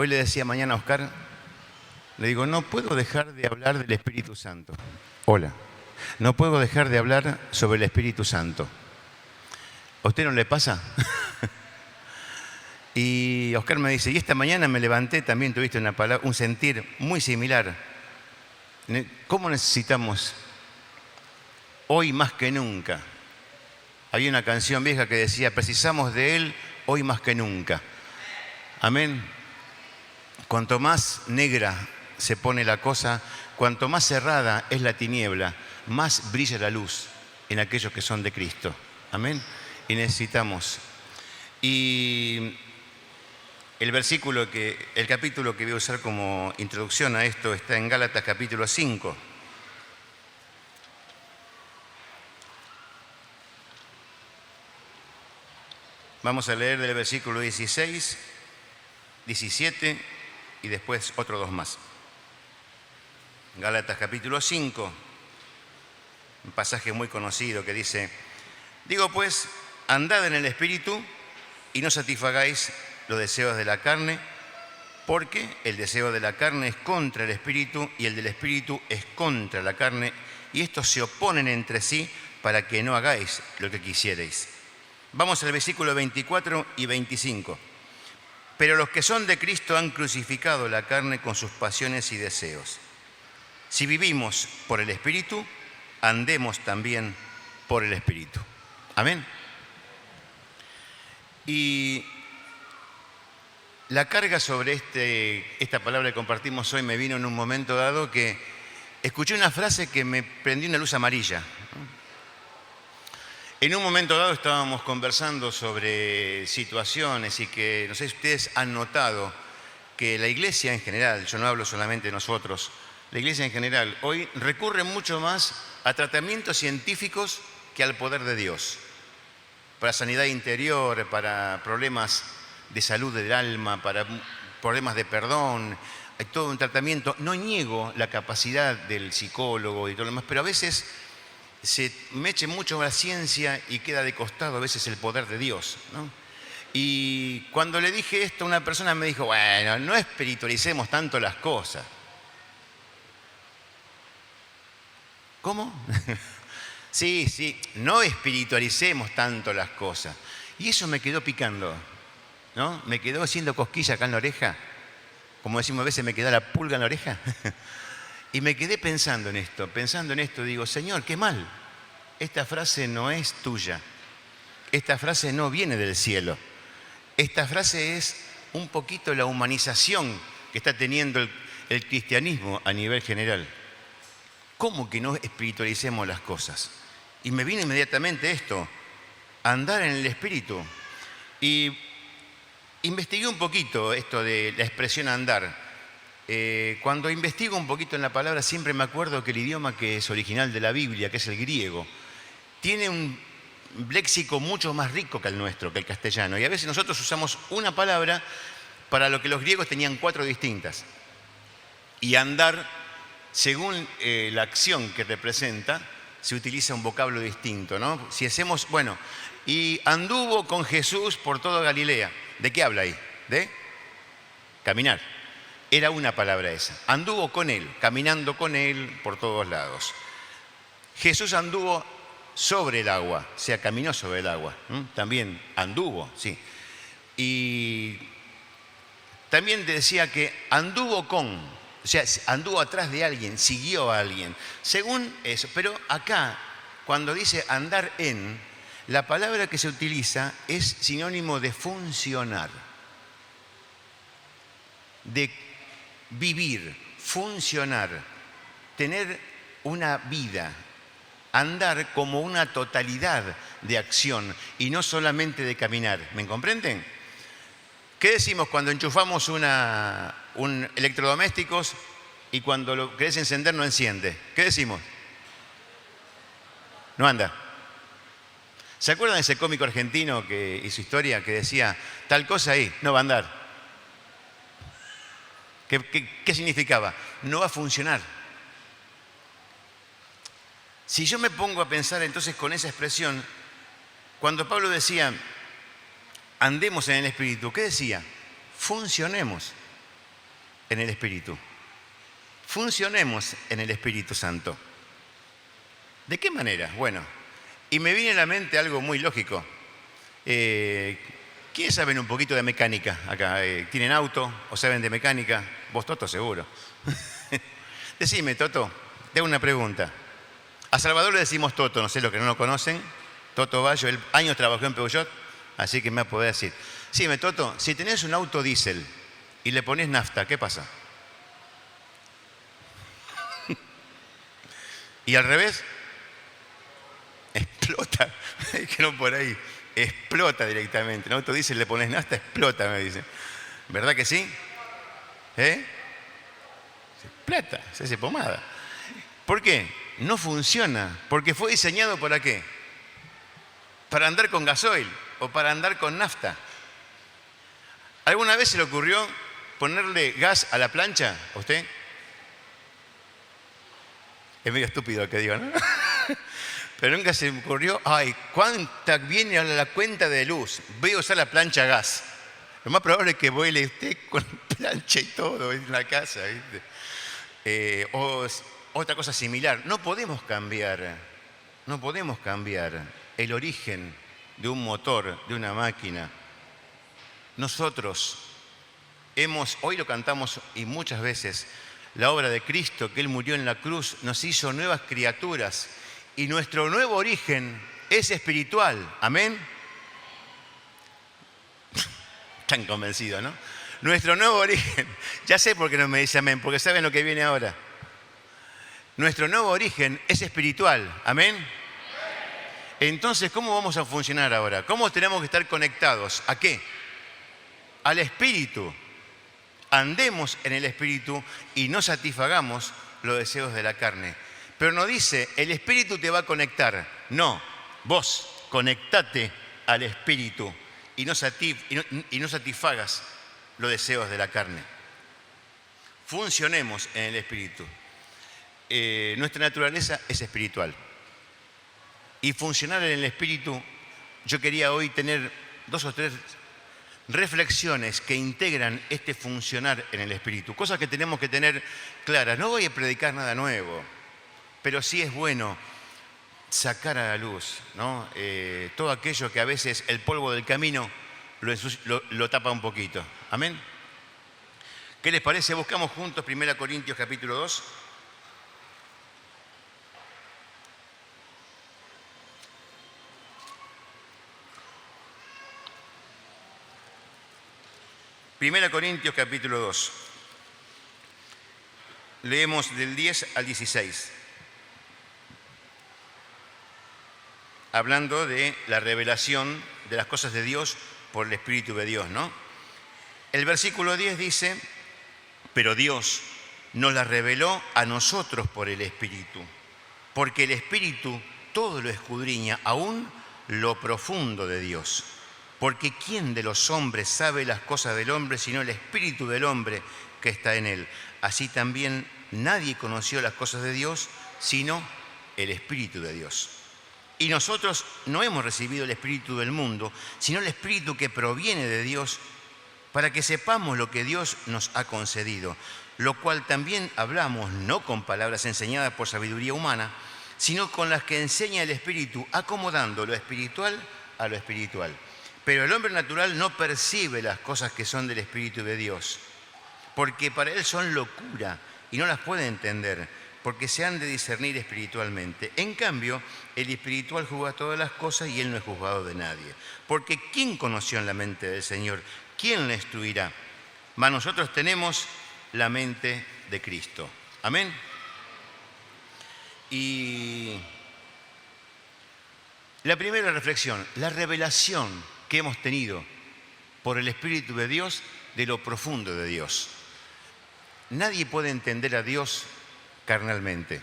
Hoy le decía mañana a Oscar, le digo, no puedo dejar de hablar del Espíritu Santo. Hola. No puedo dejar de hablar sobre el Espíritu Santo. ¿A usted no le pasa? Y Oscar me dice, y esta mañana me levanté, también tuviste un sentir muy similar. ¿Cómo necesitamos hoy más que nunca? Había una canción vieja que decía, precisamos de Él hoy más que nunca. Amén. Cuanto más negra se pone la cosa, cuanto más cerrada es la tiniebla, más brilla la luz en aquellos que son de Cristo. Amén. Y necesitamos. Y el capítulo que voy a usar como introducción a esto está en Gálatas capítulo 5. Vamos a leer del versículo 16, 17 y después otros dos más. Gálatas capítulo 5, un pasaje muy conocido que dice, digo pues, andad en el Espíritu y no satisfagáis los deseos de la carne, porque el deseo de la carne es contra el Espíritu y el del Espíritu es contra la carne, y estos se oponen entre sí para que no hagáis lo que quisierais. Vamos al versículo 24 y 25. Pero los que son de Cristo han crucificado la carne con sus pasiones y deseos. Si vivimos por el Espíritu, andemos también por el Espíritu. Amén. Y la carga sobre esta palabra que compartimos hoy me vino en un momento dado que escuché una frase que me prendió una luz amarilla. En un momento dado estábamos conversando sobre situaciones y que, no sé si ustedes han notado que la iglesia en general, yo no hablo solamente de nosotros, la iglesia en general hoy recurre mucho más a tratamientos científicos que al poder de Dios. Para sanidad interior, para problemas de salud del alma, para problemas de perdón, hay todo un tratamiento. No niego la capacidad del psicólogo y todo lo demás, pero a veces se meche mucho la ciencia y queda de costado a veces el poder de Dios, ¿no? Y cuando le dije esto, una persona me dijo, bueno, no espiritualicemos tanto las cosas. ¿Cómo? Sí, no espiritualicemos tanto las cosas. Y eso me quedó picando, ¿no? Me quedó haciendo cosquilla acá en la oreja. Como decimos a veces, me queda la pulga en la oreja. Y me quedé pensando en esto, digo, Señor, qué mal. Esta frase no es tuya. Esta frase no viene del cielo. Esta frase es un poquito la humanización que está teniendo el cristianismo a nivel general. ¿Cómo que no espiritualicemos las cosas? Y me vino inmediatamente esto, andar en el Espíritu. Y investigué un poquito esto de la expresión andar. Cuando investigo un poquito en la palabra, siempre me acuerdo que el idioma que es original de la Biblia, que es el griego, tiene un léxico mucho más rico que el nuestro, que el castellano. Y a veces nosotros usamos una palabra para lo que los griegos tenían 4 distintas. Y andar, según la acción que representa, se utiliza un vocablo distinto, ¿no? Si hacemos, bueno, y anduvo con Jesús por toda Galilea. ¿De qué habla ahí? De caminar. Era una palabra esa. Anduvo con él, caminando con él por todos lados. Jesús anduvo sobre el agua, o sea, caminó sobre el agua. También anduvo, sí. Y también decía que anduvo con, o sea, anduvo atrás de alguien, siguió a alguien. Según eso, pero acá, cuando dice andar en, la palabra que se utiliza es sinónimo de funcionar, de vivir, funcionar, tener una vida, andar como una totalidad de acción y no solamente de caminar. ¿Me comprenden? ¿Qué decimos cuando enchufamos un electrodomésticos y cuando lo querés encender no enciende? ¿Qué decimos? No anda. ¿Se acuerdan de ese cómico argentino y su historia que decía, tal cosa ahí, no va a andar? ¿Qué significaba? No va a funcionar. Si yo me pongo a pensar entonces con esa expresión, cuando Pablo decía, andemos en el Espíritu, ¿qué decía? Funcionemos. en el Espíritu. Funcionemos en el Espíritu Santo. ¿De qué manera? Bueno, y me viene a la mente algo muy lógico. ¿Quiénes saben un poquito de mecánica acá? ¿Tienen auto o saben de mecánica? Vos, Toto, seguro. Decime, Toto, te hago una pregunta. A Salvador le decimos Toto, no sé los que no lo conocen. Toto Bayo, él años trabajó en Peugeot, así que me va a poder decir. Decime, Toto, si tenés un auto diésel y le pones nafta, ¿qué pasa? Y al revés, explota. Que no por ahí. Explota directamente. El auto diésel le pones nafta, explota, me dice. ¿Verdad que sí? Se explota, se hace pomada. ¿Por qué? No funciona. Porque fue diseñado ¿para qué? Para andar con gasoil o para andar con nafta. ¿Alguna vez se le ocurrió ponerle gas a la plancha a usted? Es medio estúpido lo que digo, ¿no? Pero nunca se me ocurrió, ay, ¿cuánta viene a la cuenta de luz? Voy a usar la plancha a gas. Lo más probable es que vuele usted con plancha y todo en la casa, ¿viste? O otra cosa similar. No podemos cambiar el origen de un motor, de una máquina. Nosotros hoy lo cantamos y muchas veces, la obra de Cristo, que Él murió en la cruz, nos hizo nuevas criaturas. Y nuestro nuevo origen es espiritual. ¿Amén? Están convencidos, ¿no? Nuestro nuevo origen, ya sé por qué no me dice amén, porque saben lo que viene ahora. Nuestro nuevo origen es espiritual. ¿Amén? Entonces, ¿cómo vamos a funcionar ahora? ¿Cómo tenemos que estar conectados? ¿A qué? Al Espíritu. Andemos en el Espíritu y no satisfagamos los deseos de la carne. Pero no dice, el Espíritu te va a conectar. No, vos conectate al Espíritu y no satisfagas los deseos de la carne. Funcionemos en el Espíritu. Nuestra naturaleza es espiritual. Y funcionar en el Espíritu, yo quería hoy tener 2 o 3 reflexiones que integran este funcionar en el Espíritu. Cosas que tenemos que tener claras. No voy a predicar nada nuevo. Pero sí es bueno sacar a la luz, ¿no? Todo aquello que a veces el polvo del camino lo tapa un poquito. ¿Amén? ¿Qué les parece? Buscamos juntos 1 Corintios capítulo 2. Primera Corintios capítulo 2. Leemos del 10 al 16. Hablando de la revelación de las cosas de Dios por el Espíritu de Dios, ¿no? El versículo 10 dice, pero Dios nos la reveló a nosotros por el Espíritu, porque el Espíritu todo lo escudriña, aún lo profundo de Dios. Porque ¿quién de los hombres sabe las cosas del hombre sino el Espíritu del hombre que está en él? Así también nadie conoció las cosas de Dios sino el Espíritu de Dios. Y nosotros no hemos recibido el Espíritu del mundo, sino el Espíritu que proviene de Dios, para que sepamos lo que Dios nos ha concedido, lo cual también hablamos no con palabras enseñadas por sabiduría humana, sino con las que enseña el Espíritu, acomodando lo espiritual a lo espiritual. Pero el hombre natural no percibe las cosas que son del Espíritu de Dios, porque para él son locura y no las puede entender, porque se han de discernir espiritualmente. En cambio, el espiritual juzga todas las cosas y él no es juzgado de nadie. Porque ¿quién conoció en la mente del Señor? ¿Quién le instruirá? Mas nosotros tenemos la mente de Cristo. Amén. Y la primera reflexión, la revelación que hemos tenido por el Espíritu de Dios de lo profundo de Dios. Nadie puede entender a Dios carnalmente.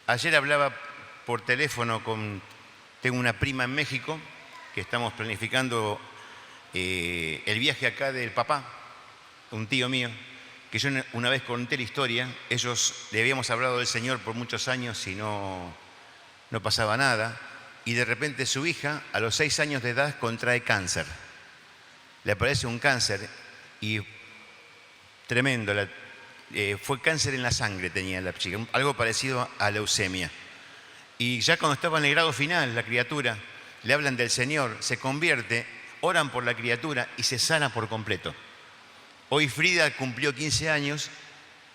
Ayer hablaba por teléfono tengo una prima en México, que estamos planificando el viaje acá del papá, un tío mío, que yo una vez conté la historia. Ellos le habíamos hablado del Señor por muchos años y no pasaba nada, y de repente su hija a los 6 años de edad contrae cáncer. Le aparece un cáncer y tremendo. Fue cáncer en la sangre tenía la chica, algo parecido a leucemia. Y ya cuando estaba en el grado final, la criatura, le hablan del Señor, se convierte, oran por la criatura y se sana por completo. Hoy Frida cumplió 15 años,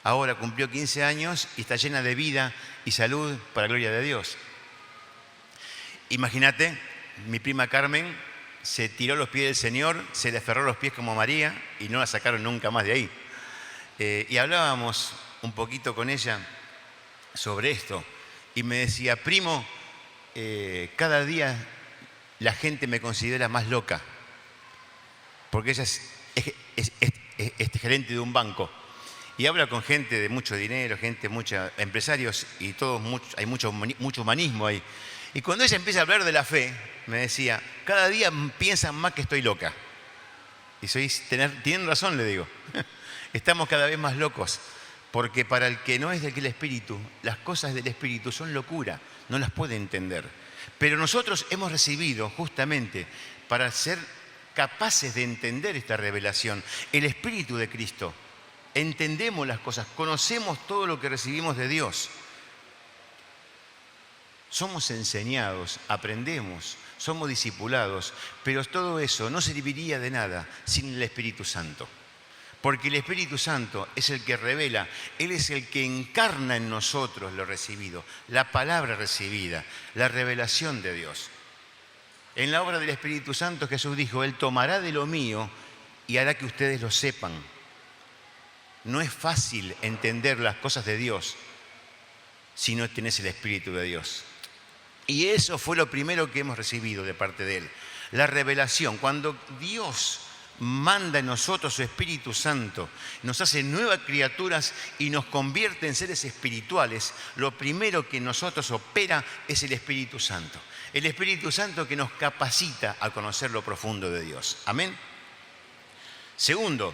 ahora cumplió 15 años y está llena de vida y salud para la gloria de Dios. Imagínate, mi prima Carmen se tiró a los pies del Señor, se le aferró los pies como María y no la sacaron nunca más de ahí. Y hablábamos un poquito con ella sobre esto y me decía, primo, cada día la gente me considera más loca, porque ella es gerente de un banco y habla con gente de mucho dinero, empresarios y todos, hay mucho humanismo ahí. Y cuando ella empieza a hablar de la fe, me decía, cada día piensan más que estoy loca. Y tienen razón, le digo. Estamos cada vez más locos, porque para el que no es del Espíritu, las cosas del Espíritu son locura, no las puede entender. Pero nosotros hemos recibido justamente para ser capaces de entender esta revelación, el Espíritu de Cristo. Entendemos las cosas, conocemos todo lo que recibimos de Dios. Somos enseñados, aprendemos, somos discipulados, pero todo eso no serviría de nada sin el Espíritu Santo. Porque el Espíritu Santo es el que revela, Él es el que encarna en nosotros lo recibido, la palabra recibida, la revelación de Dios. En la obra del Espíritu Santo Jesús dijo, Él tomará de lo mío y hará que ustedes lo sepan. No es fácil entender las cosas de Dios si no tenés el Espíritu de Dios. Y eso fue lo primero que hemos recibido de parte de Él, la revelación. Cuando Dios manda en nosotros su Espíritu Santo, nos hace nuevas criaturas y nos convierte en seres espirituales, lo primero que en nosotros opera es el Espíritu Santo. El Espíritu Santo que nos capacita a conocer lo profundo de Dios. Amén. Segundo,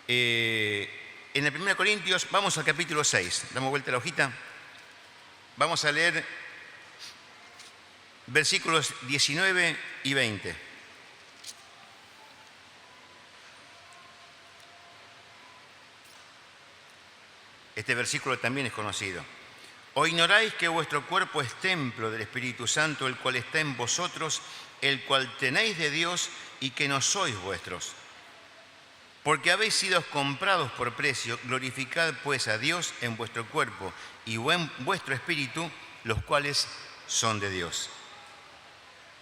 en el 1 Corintios, vamos al capítulo 6. Damos vuelta a la hojita. Vamos a leer versículos 19 y 20. Este versículo también es conocido. ¿O ignoráis que vuestro cuerpo es templo del Espíritu Santo, el cual está en vosotros, el cual tenéis de Dios y que no sois vuestros? Porque habéis sido comprados por precio, glorificad pues a Dios en vuestro cuerpo y en vuestro espíritu, los cuales son de Dios.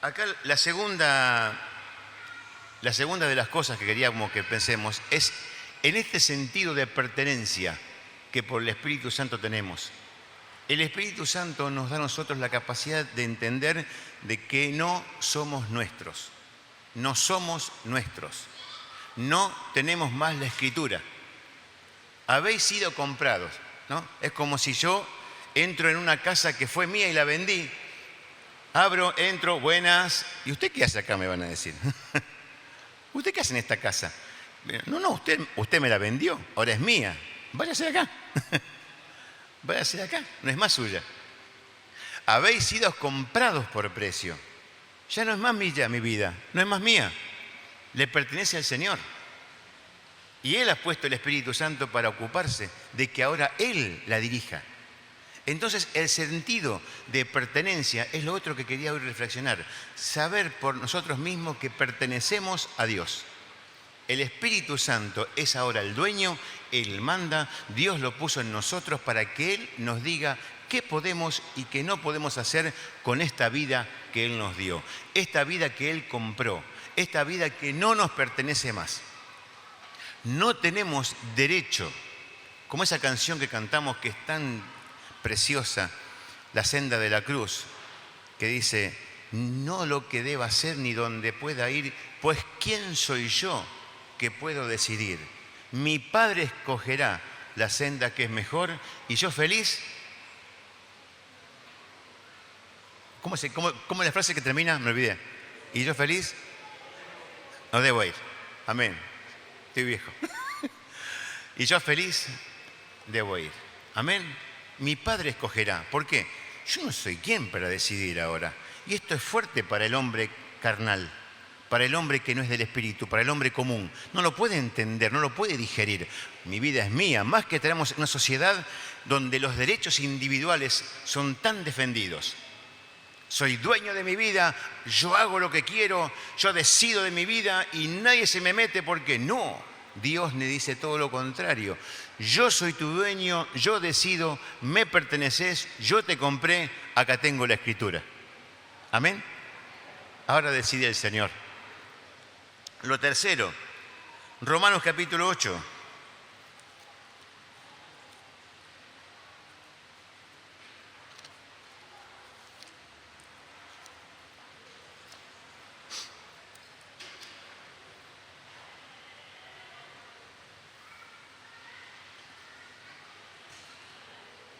Acá la segunda de las cosas que queríamos que pensemos es en este sentido de pertenencia que por el Espíritu Santo tenemos. El Espíritu Santo nos da a nosotros la capacidad de entender de que no somos nuestros. No somos nuestros. No tenemos más la Escritura. Habéis sido comprados, ¿no? Es como si yo entro en una casa que fue mía y la vendí. Abro, entro, buenas. ¿Y usted qué hace acá? Me van a decir. ¿Usted qué hace en esta casa? No, usted me la vendió, ahora es mía. Váyase de acá. Váyase de acá, no es más suya. Habéis sido comprados por precio. Ya no es más mía mi vida, no es más mía. Le pertenece al Señor. Y Él ha puesto el Espíritu Santo para ocuparse de que ahora Él la dirija. Entonces, el sentido de pertenencia es lo otro que quería hoy reflexionar. Saber por nosotros mismos que pertenecemos a Dios. El Espíritu Santo es ahora el dueño, Él manda, Dios lo puso en nosotros para que Él nos diga qué podemos y qué no podemos hacer con esta vida que Él nos dio. Esta vida que Él compró, esta vida que no nos pertenece más. No tenemos derecho, como esa canción que cantamos que es tan preciosa, La senda de la cruz, que dice, no lo que deba hacer ni donde pueda ir, pues ¿quién soy yo que puedo decidir? Mi Padre escogerá la senda que es mejor y yo feliz. ¿Cómo es la frase que termina? Me olvidé. ¿Y yo feliz? No debo ir. Amén. Estoy viejo. Y yo feliz debo ir. Amén. Mi Padre escogerá. ¿Por qué? Yo no soy quien para decidir ahora. Y esto es fuerte para el hombre carnal. para el hombre que no es del Espíritu, para el hombre común. No lo puede entender, no lo puede digerir. Mi vida es mía, más que tenemos una sociedad donde los derechos individuales son tan defendidos. Soy dueño de mi vida, yo hago lo que quiero, yo decido de mi vida y nadie se me mete porque no. Dios me dice todo lo contrario. Yo soy tu dueño, yo decido, me perteneces, yo te compré, acá tengo la Escritura. Amén. Ahora decide el Señor. Lo tercero, Romanos capítulo 8.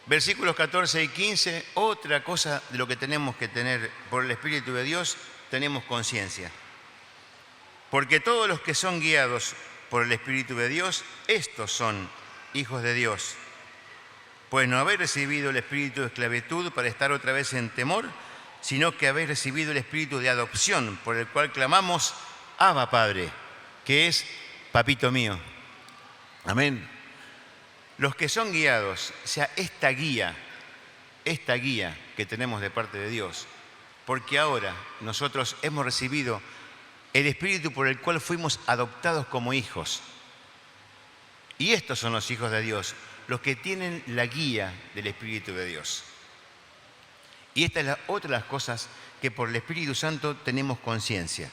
Versículos 14 y 15, otra cosa de lo que tenemos que tener por el Espíritu de Dios, tenemos conciencia. Porque todos los que son guiados por el Espíritu de Dios, estos son hijos de Dios. Pues no habéis recibido el espíritu de esclavitud para estar otra vez en temor, sino que habéis recibido el espíritu de adopción, por el cual clamamos, Abba Padre, que es papito mío. Amén. Los que son guiados, o sea, esta guía que tenemos de parte de Dios, porque ahora nosotros hemos recibido el Espíritu por el cual fuimos adoptados como hijos. Y estos son los hijos de Dios, los que tienen la guía del Espíritu de Dios. Y esta es otra de las cosas que por el Espíritu Santo tenemos conciencia.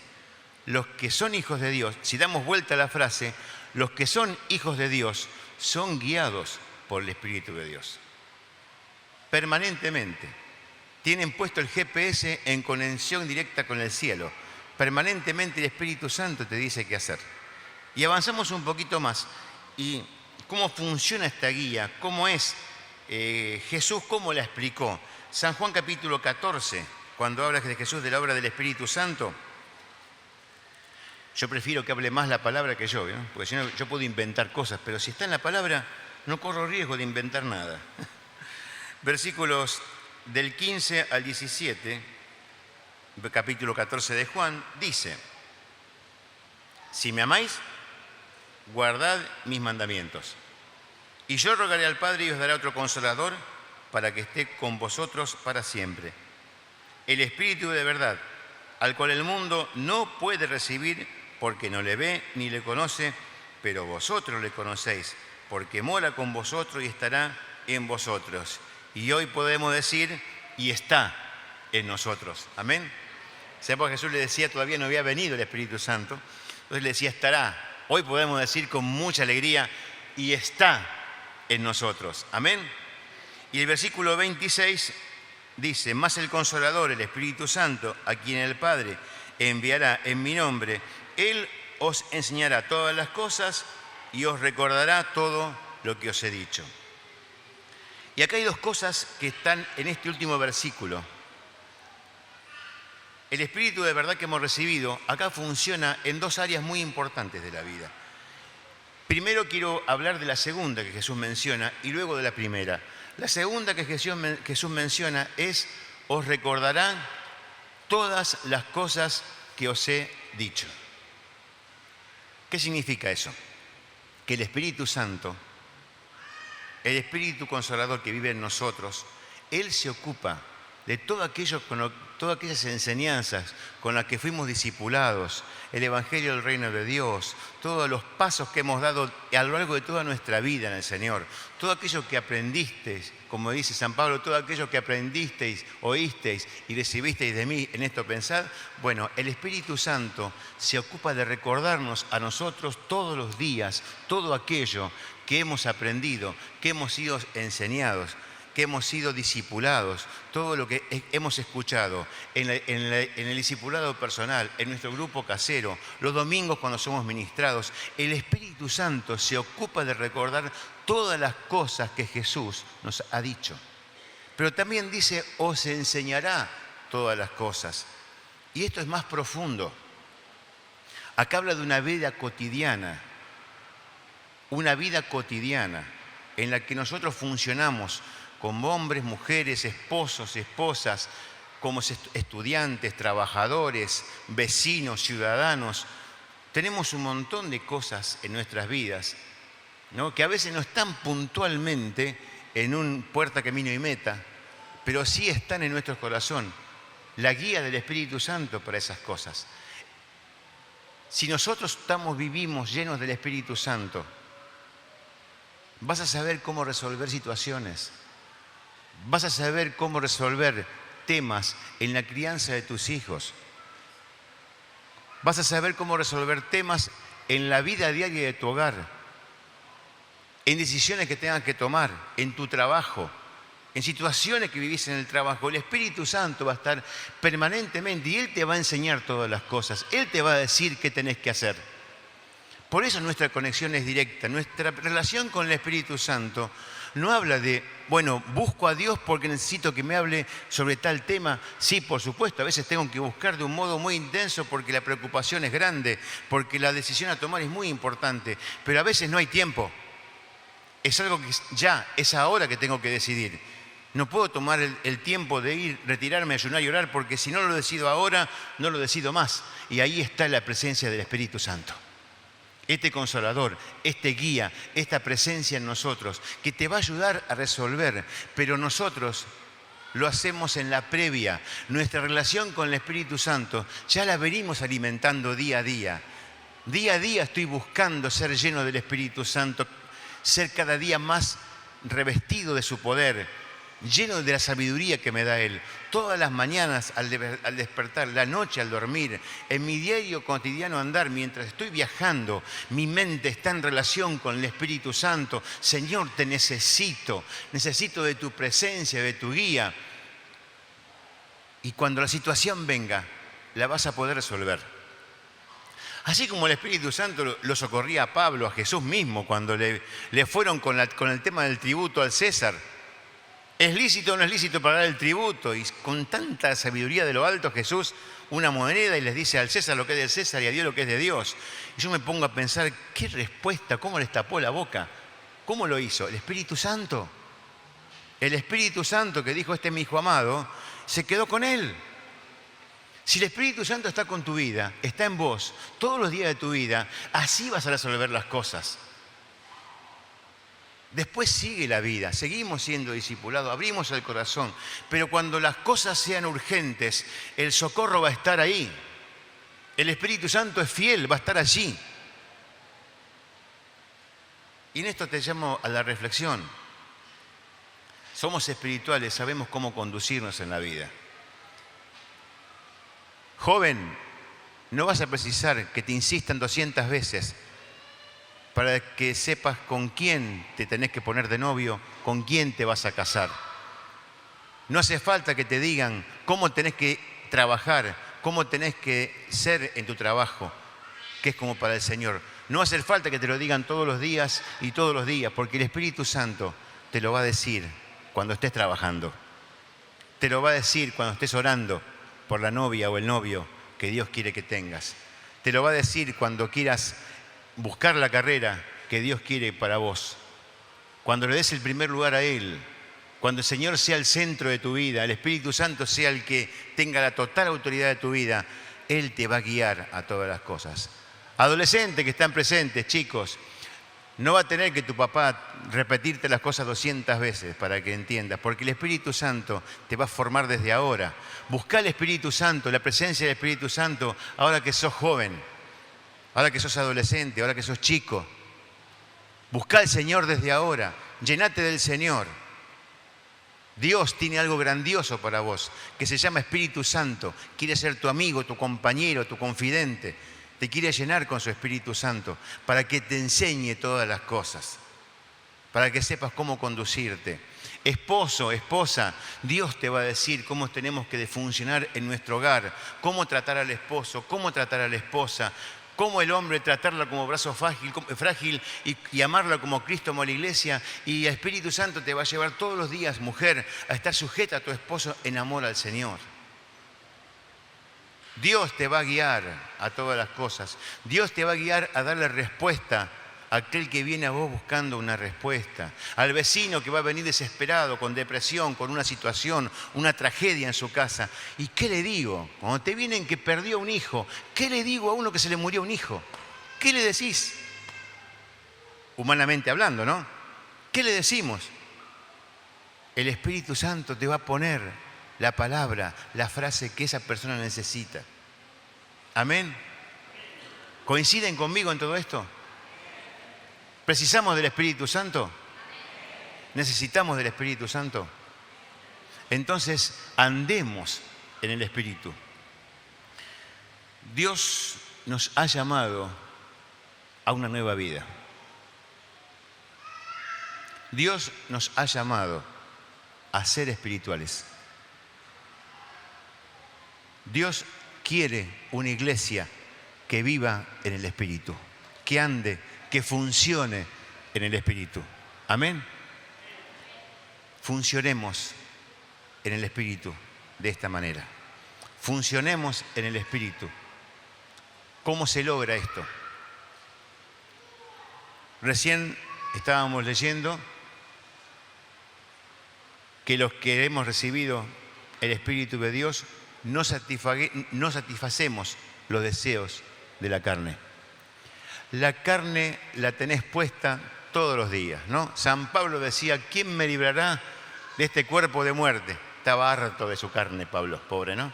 Los que son hijos de Dios, si damos vuelta a la frase, los que son hijos de Dios son guiados por el Espíritu de Dios. Permanentemente. Tienen puesto el GPS en conexión directa con el cielo. Permanentemente el Espíritu Santo te dice qué hacer. Y avanzamos un poquito más. ¿Y cómo funciona esta guía? ¿Cómo es Jesús? ¿Cómo la explicó? San Juan capítulo 14, cuando habla de Jesús de la obra del Espíritu Santo. Yo prefiero que hable más la palabra que yo, ¿no? Porque si no, yo puedo inventar cosas, pero si está en la palabra, no corro riesgo de inventar nada. Versículos del 15 al 17, capítulo 14 de Juan, dice, si me amáis, guardad mis mandamientos. Y yo rogaré al Padre y os dará otro consolador para que esté con vosotros para siempre. El Espíritu de verdad, al cual el mundo no puede recibir porque no le ve ni le conoce, pero vosotros le conocéis, porque mora con vosotros y estará en vosotros. Y hoy podemos decir, y está en nosotros. Amén. Sepa que Jesús le decía, todavía no había venido el Espíritu Santo, entonces le decía, estará. Hoy podemos decir con mucha alegría, y está en nosotros. Amén. Y el versículo 26 dice, mas el Consolador, el Espíritu Santo, a quien el Padre enviará en mi nombre, Él os enseñará todas las cosas y os recordará todo lo que os he dicho. Y acá hay dos cosas que están en este último versículo. El Espíritu de verdad que hemos recibido acá funciona en dos áreas muy importantes de la vida. Primero quiero hablar de la segunda que Jesús menciona y luego de la primera. La segunda que Jesús menciona es, os recordará todas las cosas que os he dicho. ¿Qué significa eso? Que el Espíritu Santo, el Espíritu Consolador que vive en nosotros, Él se ocupa de todas aquellas enseñanzas con las que fuimos discipulados, el Evangelio del Reino de Dios, todos los pasos que hemos dado a lo largo de toda nuestra vida en el Señor, todo aquello que aprendisteis, como dice San Pablo, todo aquello que aprendisteis, oísteis y recibisteis de mí, en esto pensad, bueno, el Espíritu Santo se ocupa de recordarnos a nosotros todos los días, todo aquello que hemos aprendido, que hemos sido enseñados, que hemos sido discipulados, todo lo que hemos escuchado en el discipulado personal, en nuestro grupo casero, los domingos cuando somos ministrados, el Espíritu Santo se ocupa de recordar todas las cosas que Jesús nos ha dicho. Pero también dice, os enseñará todas las cosas. Y esto es más profundo. Acá habla de una vida cotidiana en la que nosotros funcionamos como hombres, mujeres, esposos, esposas, como estudiantes, trabajadores, vecinos, ciudadanos. Tenemos un montón de cosas en nuestras vidas, ¿no?, que a veces no están puntualmente en un puerta, camino y meta, pero sí están en nuestro corazón. La guía del Espíritu Santo para esas cosas. Si nosotros vivimos llenos del Espíritu Santo, vas a saber cómo resolver situaciones. Vas a saber cómo resolver temas en la crianza de tus hijos. Vas a saber cómo resolver temas en la vida diaria de tu hogar, en decisiones que tengas que tomar, en tu trabajo, en situaciones que vivís en el trabajo. El Espíritu Santo va a estar permanentemente y Él te va a enseñar todas las cosas. Él te va a decir qué tenés que hacer. Por eso nuestra conexión es directa. Nuestra relación con el Espíritu Santo no habla de, bueno, busco a Dios porque necesito que me hable sobre tal tema. Sí, por supuesto, a veces tengo que buscar de un modo muy intenso porque la preocupación es grande, porque la decisión a tomar es muy importante, pero a veces no hay tiempo. Es algo que ya, es ahora que tengo que decidir. No puedo tomar el tiempo de ir, retirarme, ayunar y orar, porque si no lo decido ahora, no lo decido más. Y ahí está la presencia del Espíritu Santo. Este Consolador, este guía, esta presencia en nosotros, que te va a ayudar a resolver, pero nosotros lo hacemos en la previa. Nuestra relación con el Espíritu Santo ya la venimos alimentando día a día. Día a día estoy buscando ser lleno del Espíritu Santo, ser cada día más revestido de su poder, lleno de la sabiduría que me da Él. Todas las mañanas al despertar, la noche al dormir, en mi diario cotidiano andar, mientras estoy viajando, mi mente está en relación con el Espíritu Santo. Señor, te necesito de tu presencia, de tu guía. Y cuando la situación venga, la vas a poder resolver. Así como el Espíritu Santo lo socorría a Pablo, a Jesús mismo, cuando le fueron con el tema del tributo al César. ¿Es lícito o no es lícito pagar el tributo? Y con tanta sabiduría de lo alto, Jesús, una moneda y les dice al César lo que es del César y a Dios lo que es de Dios. Y yo me pongo a pensar, ¿qué respuesta? ¿Cómo les tapó la boca? ¿Cómo lo hizo? El Espíritu Santo. El Espíritu Santo que dijo, este es mi hijo amado, se quedó con él. Si el Espíritu Santo está con tu vida, está en vos, todos los días de tu vida, así vas a resolver las cosas. Después sigue la vida, seguimos siendo discipulados, abrimos el corazón, pero cuando las cosas sean urgentes, el socorro va a estar ahí. El Espíritu Santo es fiel, va a estar allí. Y en esto te llamo a la reflexión. Somos espirituales, sabemos cómo conducirnos en la vida. Joven, no vas a precisar que te insistan 200 veces para que sepas con quién te tenés que poner de novio, con quién te vas a casar. No hace falta que te digan cómo tenés que trabajar, cómo tenés que ser en tu trabajo, que es como para el Señor. No hace falta que te lo digan todos los días y todos los días, porque el Espíritu Santo te lo va a decir cuando estés trabajando. Te lo va a decir cuando estés orando por la novia o el novio que Dios quiere que tengas. Te lo va a decir cuando quieras buscar la carrera que Dios quiere para vos. Cuando le des el primer lugar a Él, cuando el Señor sea el centro de tu vida, el Espíritu Santo sea el que tenga la total autoridad de tu vida, Él te va a guiar a todas las cosas. Adolescentes que están presentes, chicos, no va a tener que tu papá repetirte las cosas 200 veces para que entiendas, porque el Espíritu Santo te va a formar desde ahora. Buscá el Espíritu Santo, la presencia del Espíritu Santo, ahora que sos joven, ahora que sos adolescente, ahora que sos chico. Buscá al Señor desde ahora, llenate del Señor. Dios tiene algo grandioso para vos, que se llama Espíritu Santo. Quiere ser tu amigo, tu compañero, tu confidente. Te quiere llenar con su Espíritu Santo para que te enseñe todas las cosas, para que sepas cómo conducirte. Esposo, esposa, Dios te va a decir cómo tenemos que funcionar en nuestro hogar, cómo tratar al esposo, cómo tratar a la esposa, cómo el hombre tratarla como brazo frágil y amarla como Cristo amó a la iglesia. Y el Espíritu Santo te va a llevar todos los días, mujer, a estar sujeta a tu esposo en amor al Señor. Dios te va a guiar a todas las cosas. Dios te va a guiar a darle respuesta aquel que viene a vos buscando una respuesta, al vecino que va a venir desesperado, con depresión, con una situación, una tragedia en su casa. ¿Y qué le digo? Cuando te vienen que perdió un hijo, ¿qué le digo a uno que se le murió un hijo? ¿Qué le decís? Humanamente hablando, ¿no? ¿Qué le decimos? El Espíritu Santo te va a poner la palabra, la frase que esa persona necesita. Amén. ¿Coinciden conmigo en todo esto? ¿Precisamos del Espíritu Santo? ¿Necesitamos del Espíritu Santo? Entonces, andemos en el Espíritu. Dios nos ha llamado a una nueva vida. Dios nos ha llamado a ser espirituales. Dios quiere una iglesia que viva en el Espíritu, que ande, que funcione en el Espíritu. Amén. Funcionemos en el Espíritu de esta manera. Funcionemos en el Espíritu. ¿Cómo se logra esto? Recién estábamos leyendo que los que hemos recibido el Espíritu de Dios no satisfacemos los deseos de la carne. La carne la tenés puesta todos los días, ¿no? San Pablo decía, ¿quién me librará de este cuerpo de muerte? Estaba harto de su carne, Pablo, pobre, ¿no?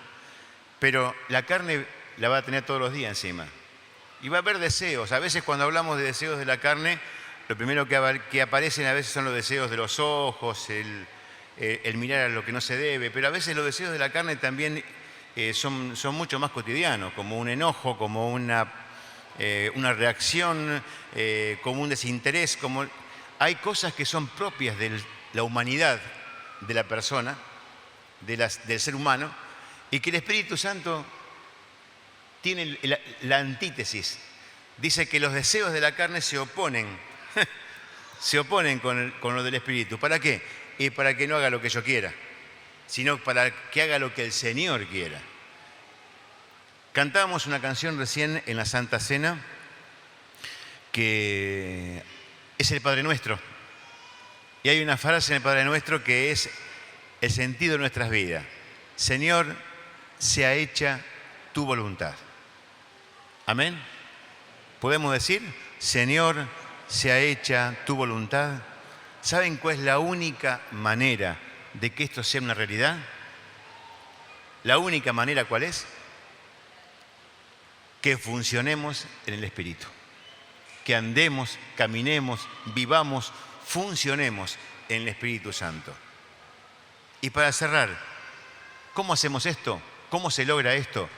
Pero la carne la va a tener todos los días encima. Y va a haber deseos. A veces cuando hablamos de deseos de la carne, lo primero que aparecen a veces son los deseos de los ojos, el mirar a lo que no se debe, pero a veces los deseos de la carne también son mucho más cotidianos, como un enojo, como una reacción, como un desinterés. Hay cosas que son propias de la humanidad de la persona, del ser humano, y que el Espíritu Santo tiene la antítesis. Dice que los deseos de la carne se oponen con lo del Espíritu. ¿Para qué? Y para que no haga lo que yo quiera, sino para que haga lo que el Señor quiera. Cantábamos una canción recién en la Santa Cena que es el Padre Nuestro. Y hay una frase en el Padre Nuestro que es el sentido de nuestras vidas. Señor, sea hecha tu voluntad. Amén. ¿Podemos decir? Señor, sea hecha tu voluntad. ¿Saben cuál es la única manera de que esto sea una realidad? ¿La única manera cuál es? Que funcionemos en el Espíritu. Que andemos, caminemos, vivamos, funcionemos en el Espíritu Santo. Y para cerrar, ¿cómo hacemos esto? ¿Cómo se logra esto?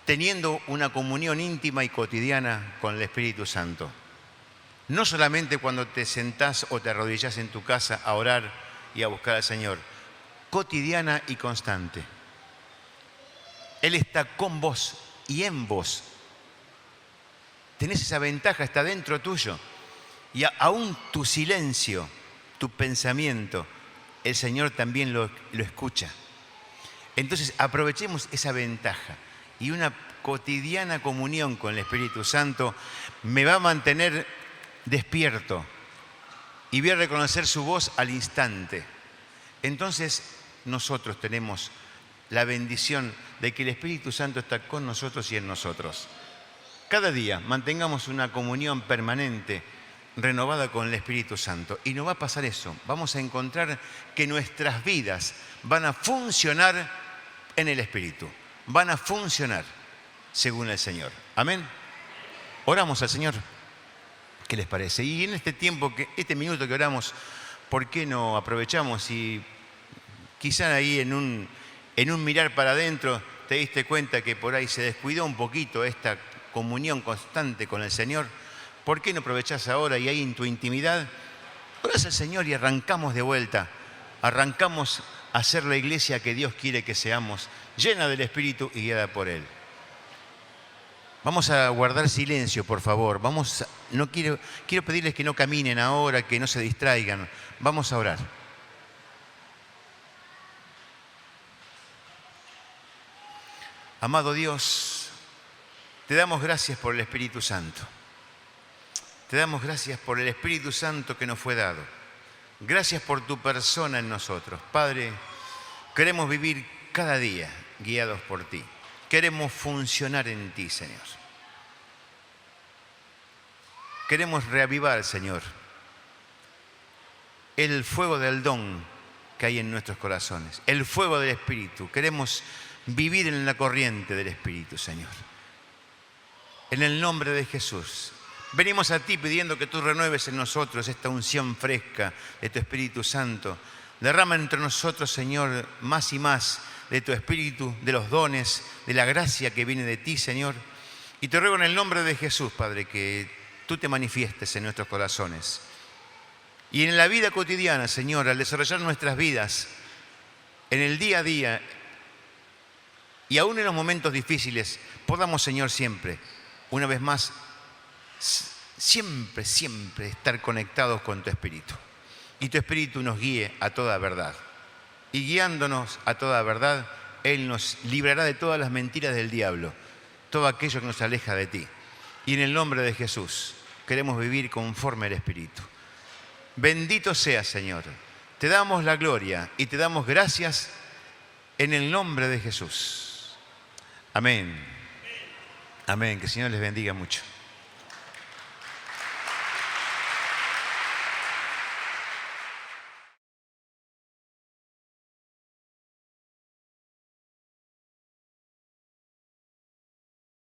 Teniendo una comunión íntima y cotidiana con el Espíritu Santo. No solamente cuando te sentás o te arrodillás en tu casa a orar y a buscar al Señor, cotidiana y constante. Él está con vos y en vos. Tenés esa ventaja, está dentro tuyo. Y aún tu silencio, tu pensamiento, el Señor también lo escucha. Entonces aprovechemos esa ventaja y una cotidiana comunión con el Espíritu Santo me va a mantener despierto y voy a reconocer su voz al instante. Entonces nosotros tenemos la bendición de que el Espíritu Santo está con nosotros y en nosotros. Cada día mantengamos una comunión permanente, renovada con el Espíritu Santo. Y nos va a pasar eso. Vamos a encontrar que nuestras vidas van a funcionar en el Espíritu. Van a funcionar según el Señor. Amén. Oramos al Señor. ¿Qué les parece? Y en este tiempo, este minuto que oramos, ¿por qué no aprovechamos y quizá ahí en un mirar para adentro te diste cuenta que por ahí se descuidó un poquito esta comunión constante con el Señor? ¿Por qué no aprovechás ahora y ahí en tu intimidad? Orás al Señor y arrancamos de vuelta. Arrancamos a ser la iglesia que Dios quiere que seamos, llena del Espíritu y guiada por Él. Vamos a guardar silencio, por favor. Quiero pedirles que no caminen ahora, que no se distraigan. Vamos a orar. Amado Dios, te damos gracias por el Espíritu Santo. Te damos gracias por el Espíritu Santo que nos fue dado. Gracias por tu persona en nosotros. Padre, queremos vivir cada día guiados por ti. Queremos funcionar en ti, Señor. Queremos reavivar, Señor, el fuego del don que hay en nuestros corazones, el fuego del Espíritu. Queremos vivir en la corriente del Espíritu, Señor. En el nombre de Jesús, venimos a ti pidiendo que tú renueves en nosotros esta unción fresca de tu Espíritu Santo. Derrama entre nosotros, Señor, más y más de tu Espíritu, de los dones, de la gracia que viene de ti, Señor. Y te ruego en el nombre de Jesús, Padre, que tú te manifiestes en nuestros corazones. Y en la vida cotidiana, Señor, al desarrollar nuestras vidas, en el día a día, y aún en los momentos difíciles, podamos, Señor, siempre, una vez más, siempre estar conectados con tu Espíritu. Y tu Espíritu nos guíe a toda verdad. Y guiándonos a toda verdad, Él nos librará de todas las mentiras del diablo, todo aquello que nos aleja de ti. Y en el nombre de Jesús, queremos vivir conforme al Espíritu. Bendito seas, Señor. Te damos la gloria y te damos gracias en el nombre de Jesús. Amén. Amén. Que el Señor les bendiga mucho.